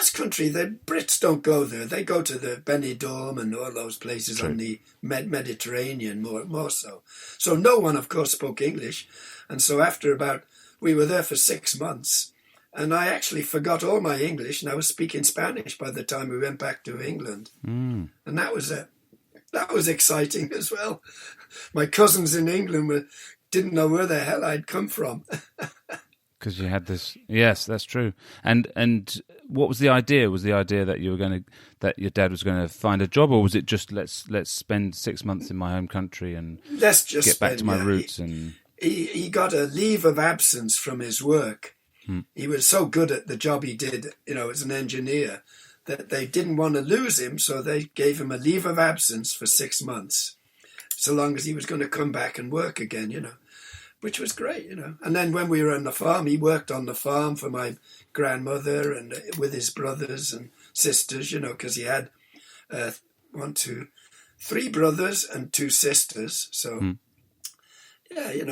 Basque Country, the Brits don't go there. They go to the Benidorm and all those places on the Mediterranean more so. So no one, of course, spoke English. And so we were there for 6 months, and I actually forgot all my English, and I was speaking Spanish by the time we went back to England. And that was exciting as well. My cousins in England didn't know where the hell I'd come from. Because you had this, yes, that's true. And what was the idea? Was the idea that that your dad was going to find a job, or was it just let's spend 6 months in my home country and get back to my roots? He got a leave of absence from his work. He was so good at the job he did, as an engineer, that they didn't want to lose him, so they gave him a leave of absence for 6 months, so long as he was going to come back and work again, which was great, And then when we were on the farm, he worked on the farm for my grandmother and with his brothers and sisters, because he had 3 brothers and 2 sisters. So,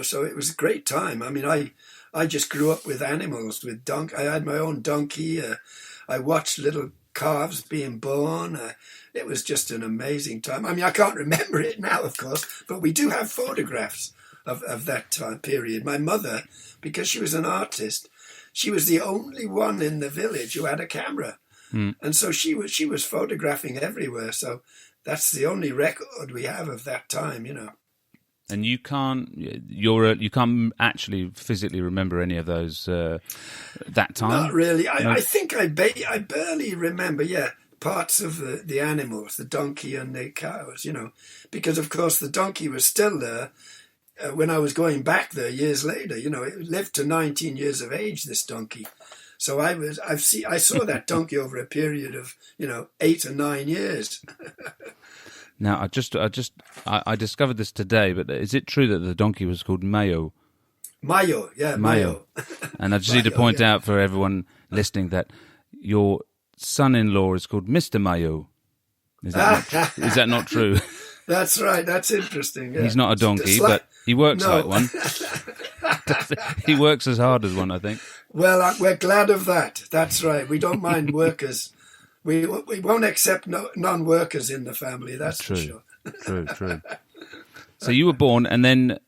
so it was a great time. I mean, I just grew up with animals, with I had my own donkey. I watched little calves being born. It was just an amazing time. I mean, I can't remember it now, of course, but we do have photographs of that time period. My mother, because she was an artist, she was the only one in the village who had a camera. And so she was photographing everywhere. So that's the only record we have of that time, And you can't actually physically remember any of those that time? Not really. I think I barely remember, parts of the animals, the donkey and the cows, because of course the donkey was still there when I was going back there years later. It lived to 19 years of age, this donkey. So I saw that donkey over a period of 8 or 9 years. Now, I discovered this today, but is it true that the donkey was called Mayo? Mayo, yeah, Mayo. And I just need to point out for everyone listening that your son-in-law is called Mr. Mayo. Is that not true? That's right. That's interesting. Yeah. He's not a donkey, but he works like one. He works as hard as one, I think. Well, we're glad of that. That's right. We don't mind workers. We won't accept non-workers in the family. That's true. For sure. True. So you were born, and then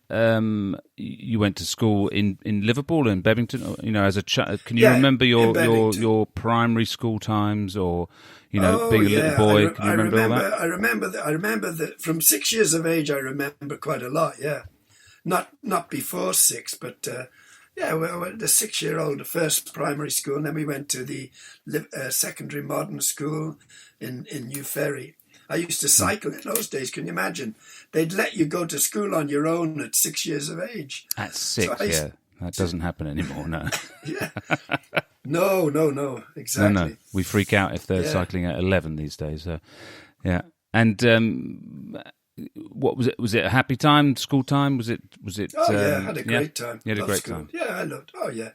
you went to school in Liverpool, in Bebington. As a child, can you remember your primary school times, or being a little boy? Can you remember all that? I remember that from 6 years of age. I remember quite a lot. Yeah, not before 6, but. We went the 6-year-old, the first primary school, and then we went to the secondary modern school in New Ferry. I used to cycle in those days. Can you imagine? They'd let you go to school on your own at 6 years of age. At 6, that doesn't happen anymore. No. Yeah. No, exactly. No, we freak out if they're cycling at 11 these days. Yeah, and. What was it? Was it a happy time? School time? Was it? Oh yeah, I had a great time. You had a great time. Yeah, I loved. Oh yeah,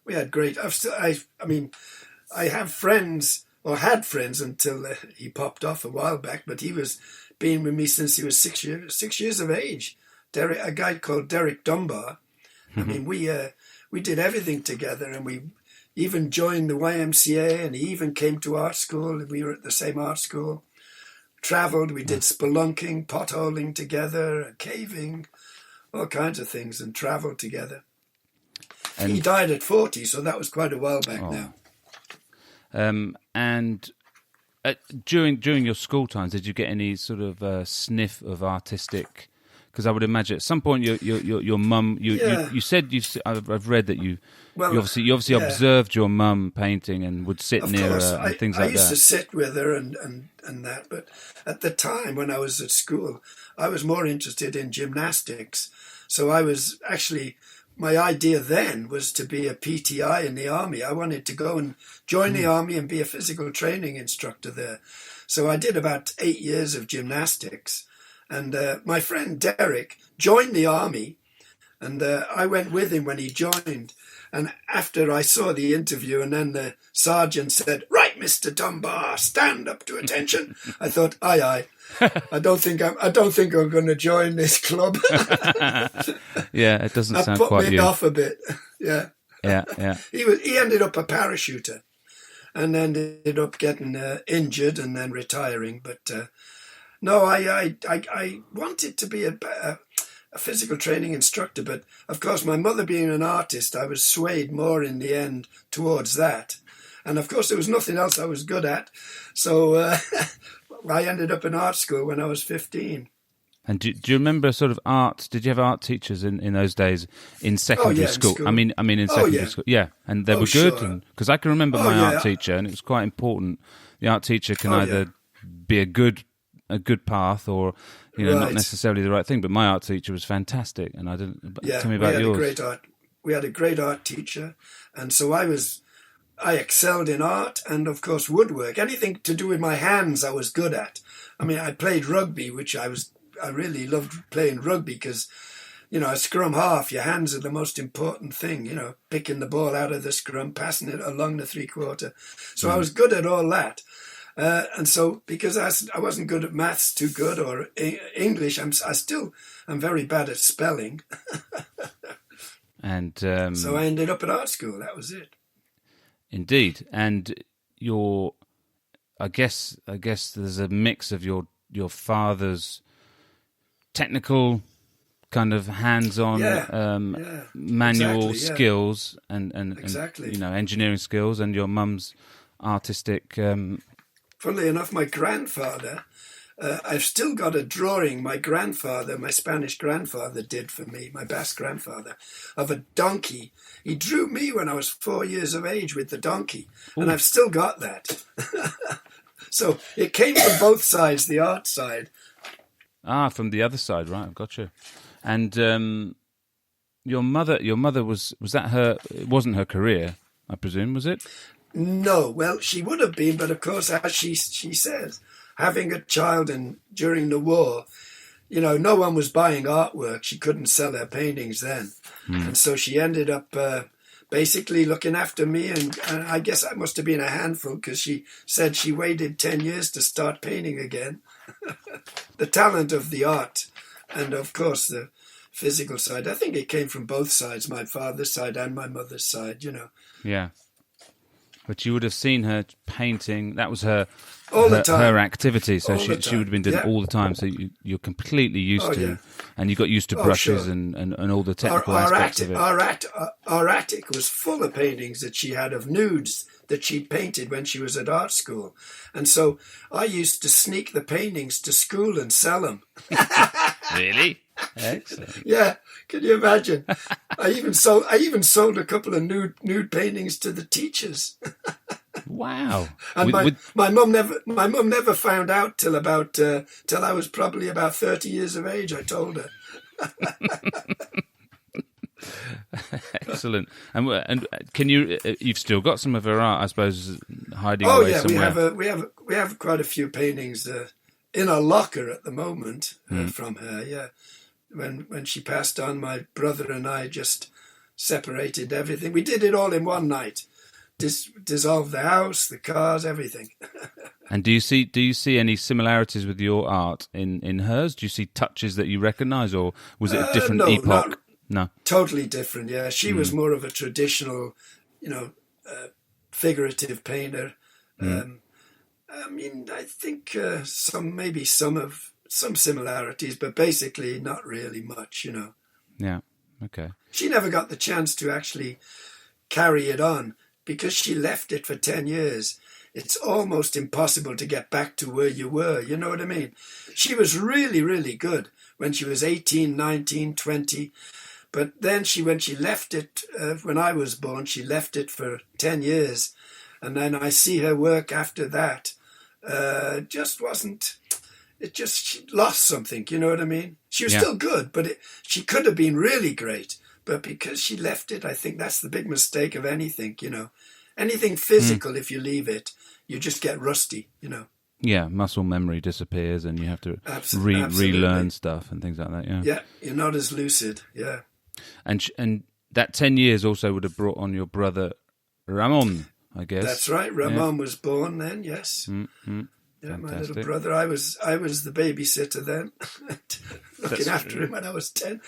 we had great. I have friends, or had friends until he popped off a while back. But he was being with me since he was 6 years of age. A guy called Derek Dunbar. I mean, we did everything together, and we even joined the YMCA, and he even came to art school. We were at the same art school. Travelled, we did spelunking, potholing together, caving, all kinds of things, and travelled together. And he died at 40, so that was quite a while back now. And during your school times, did you get any sort of sniff of artistic? Because I would imagine at some point your mum. You said I've read that you obviously observed your mum painting and would sit near her and things like that. I used to sit with her and that, but at the time when I was at school, I was more interested in gymnastics. So I was actually, my idea then was to be a PTI in the army. I wanted to go and join the army and be a physical training instructor there. So I did about 8 years of gymnastics. And my friend Derek joined the army, and I went with him when he joined. And after I saw the interview, and then the sergeant said, "Right, Mr. Dunbar, stand up to attention." I thought, aye. I don't think I'm going to join this club. Yeah, it doesn't sound quite you. That put me off a bit. Yeah. Yeah. He ended up a parachuter. and ended up getting injured and then retiring. But no, I wanted to be a physical training instructor, but of course my mother being an artist, I was swayed more in the end towards that. And of course there was nothing else I was good at, so I ended up in art school when I was 15. And do you remember sort of art? Did you have art teachers in those days in secondary school? In school? I mean in secondary school, yeah. And they were good, sure. because I can remember my art teacher, and it was quite important. The art teacher can either be a good path, or not necessarily the right thing. But my art teacher was fantastic, and I didn't. Tell me about yours. We had a great art teacher, and so I excelled in art and, of course, woodwork. Anything to do with my hands, I was good at. I mean, I played rugby, which I really loved playing rugby because, a scrum half, your hands are the most important thing, picking the ball out of the scrum, passing it along the three-quarter. So I was good at all that. And so because I wasn't good at maths too good, or English, I'm very bad at spelling. And so I ended up at art school. That was it. Indeed. And I guess there's a mix of your father's technical kind of hands-on manual skills and engineering skills, and your mum's artistic. Funnily enough, my grandfather, I've still got a drawing my Spanish grandfather did for me, my Basque grandfather, of a donkey. He drew me when I was 4 years of age with the donkey, and I've still got that. So it came from both sides, the art side. From the other side, right? I've got you. And your mother was that her? It wasn't her career, I presume, was it? No, well, she would have been, but of course, as she says, having a child during the war, no one was buying artwork. She couldn't sell her paintings then. And so she ended up basically looking after me, and I guess I must have been a handful because she said she waited 10 years to start painting again. The talent of the art and, of course, the physical side, I think it came from both sides, my father's side and my mother's side, Yeah. But you would have seen her painting. That was her activity. So she would have been doing it all the time. So you're completely used to, and you got used to brushes and all the technical aspects of it. Our attic was full of paintings that she had of nudes that she'd painted when she was at art school. And so I used to sneak the paintings to school and sell them. Really? Excellent. Yeah, can you imagine? I even sold a couple of nude paintings to the teachers. Wow! And my mum never found out till I was probably about 30 years of age. I told her. Excellent. And can you've still got some of her art, I suppose, hiding away somewhere? Oh yeah, we have quite a few paintings in a locker at the moment from her. Yeah. When she passed on, my brother and I just separated everything. We did it all in one night. Dissolved the house, the cars, everything. And do you see any similarities with your art in hers? Do you see touches that you recognise, or was it a different epoch? No, totally different. Yeah, she was more of a traditional, figurative painter. I mean, I think some similarities, but basically not really much, Yeah, okay. She never got the chance to actually carry it on because she left it for 10 years. It's almost impossible to get back to where you were, you know what I mean? She was really, really good when she was 18, 19, 20. But then when she left it, when I was born, she left it for 10 years. And then I see her work after that. She lost something, you know what I mean? She was still good, but she could have been really great. But because she left it, I think that's the big mistake of anything, Anything physical, if you leave it, you just get rusty, Yeah, muscle memory disappears and you have to relearn stuff and things like that, yeah. Yeah, you're not as lucid, yeah. And that 10 years also would have brought on your brother Ramon, I guess. That's right, Ramon was born then, yes. Mm-hmm. Yeah, Fantastic. my little brother. I was the babysitter then, looking after him when I was 10.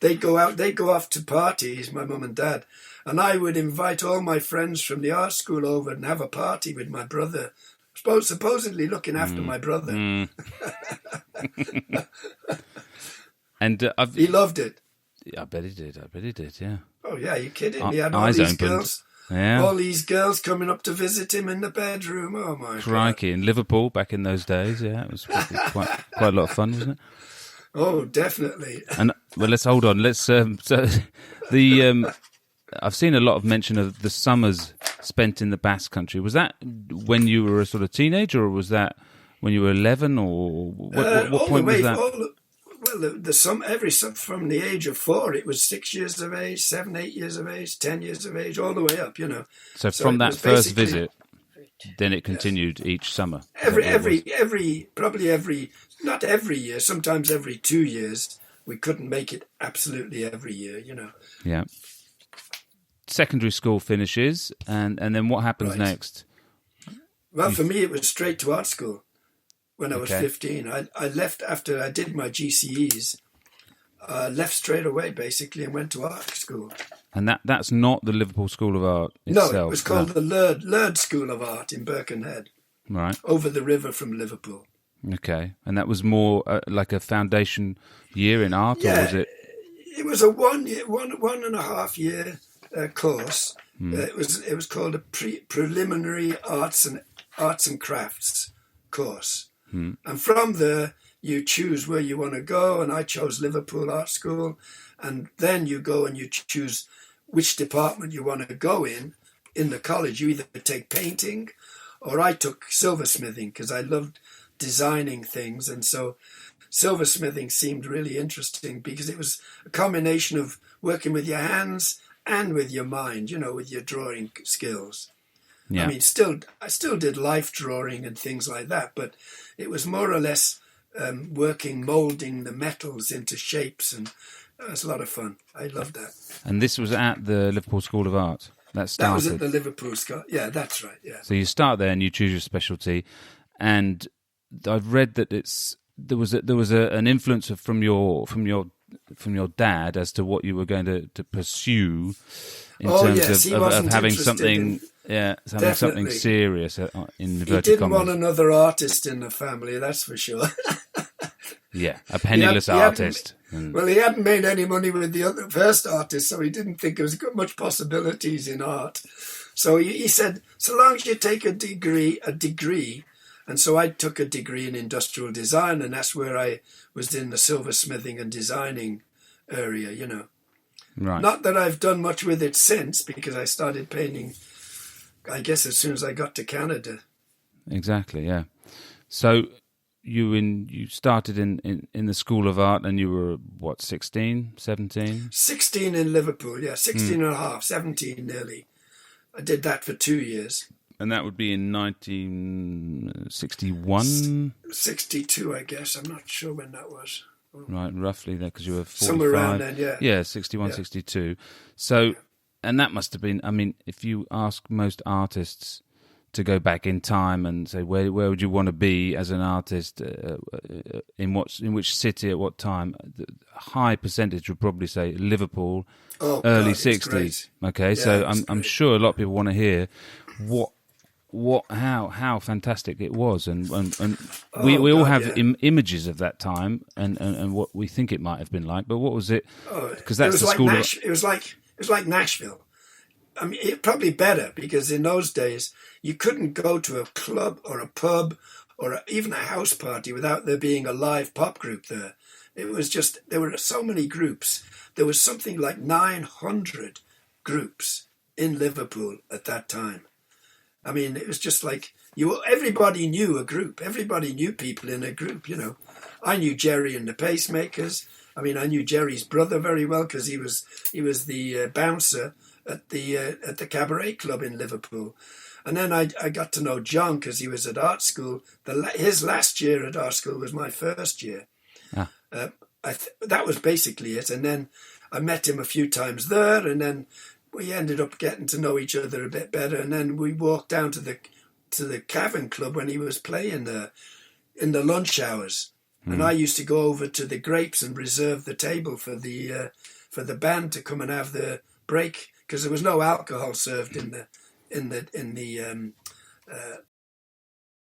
They'd go off to parties, my mum and dad, And I would invite all my friends from the art school over and have a party with my brother, supposedly looking after my brother. And he loved it. I bet he did. Yeah. Oh yeah, you kidding? He had all Eyes these opened. girls. Yeah. All these girls coming up to visit him in the bedroom. Oh my Crikey! God. In Liverpool back in those days, yeah, it was quite a lot of fun, wasn't it? Oh, definitely. And well, let's hold on. Let's I've seen a lot of mention of the summers spent in the Basque Country. Was that when you were a sort of teenager, or was that when you were 11, or what point was that? From the age of 4, it was 6 years of age, 7, 8 years of age, 10 years of age, all the way up. So from that first visit, then it continued each summer. Not every year, sometimes every 2 years. We couldn't make it absolutely every year. Yeah. Secondary school finishes, and then what happens next? Well, for me, it was straight to art school. When I was 15, I left after I did my GCEs. Left straight away, basically, and went to art school. And that's not the Liverpool School of Art itself? No, it was called the Lerd School of Art in Birkenhead. Right. Over the river from Liverpool. Okay. And that was more like a foundation year in art, or was it? It was a 1 and a half year course. It was called a preliminary arts and crafts course. And from there, you choose where you want to go, and I chose Liverpool Art School, and then you go and you choose which department you want to go in the college. You either take painting, or I took silversmithing because I loved designing things, and so silversmithing seemed really interesting because it was a combination of working with your hands and with your mind, with your drawing skills. Yeah. I mean, I still did life drawing and things like that, but it was more or less moulding the metals into shapes, and it was a lot of fun. I loved that. And this was at the Liverpool School of Art? That was at the Liverpool School. Yeah, that's right. Yeah. So you start there and you choose your specialty, and I've read that there was an influence from your dad as to what you were going to pursue in terms of having something. Having something serious in inverted commas. He didn't want another artist in the family, that's for sure. Yeah, a penniless artist. Well, he hadn't made any money with the first artist, so he didn't think there was much possibilities in art. So he said, so long as you take a degree, and so I took a degree in industrial design, and that's where I was in the silversmithing and designing area, Right. Not that I've done much with it since, because I started painting, I guess, as soon as I got to Canada. Exactly, yeah. So you started in the School of Art, and you were, 16, 17? 16 in Liverpool, yeah, 16 and a half, 17 nearly. I did that for 2 years. And that would be in 1961? 62, I guess. I'm not sure when that was. Right, roughly there, because you were 45. Somewhere around then, yeah. Yeah, 61, 62. So, and that must have been, I mean, if you ask most artists to go back in time and say, where would you want to be as an artist, in which city, at what time, the high percentage would probably say Liverpool, early 60s. Okay, yeah, so I'm sure a lot of people want to hear how fantastic it was, and we all have images of that time and what we think it might have been like, but what was it? Because that's the school. It was like Nashville. I mean, probably better, because in those days you couldn't go to a club or a pub or even a house party without there being a live pop group there. It was just, there were so many groups. There was something like 900 groups in Liverpool at that time. I mean, it was just like everybody knew a group. Everybody knew people in a group, I knew Jerry and the Pacemakers. I mean, I knew Jerry's brother very well because he was the bouncer at the Cabaret Club in Liverpool. And then I got to know John because he was at art school. His last year at art school was my first year. That was basically it. And then I met him a few times there, and then we ended up getting to know each other a bit better. And then we walked down to the Cavern Club when he was playing there in the lunch hours. And I used to go over to the Grapes and reserve the table for the band to come and have the break because there was no alcohol served in the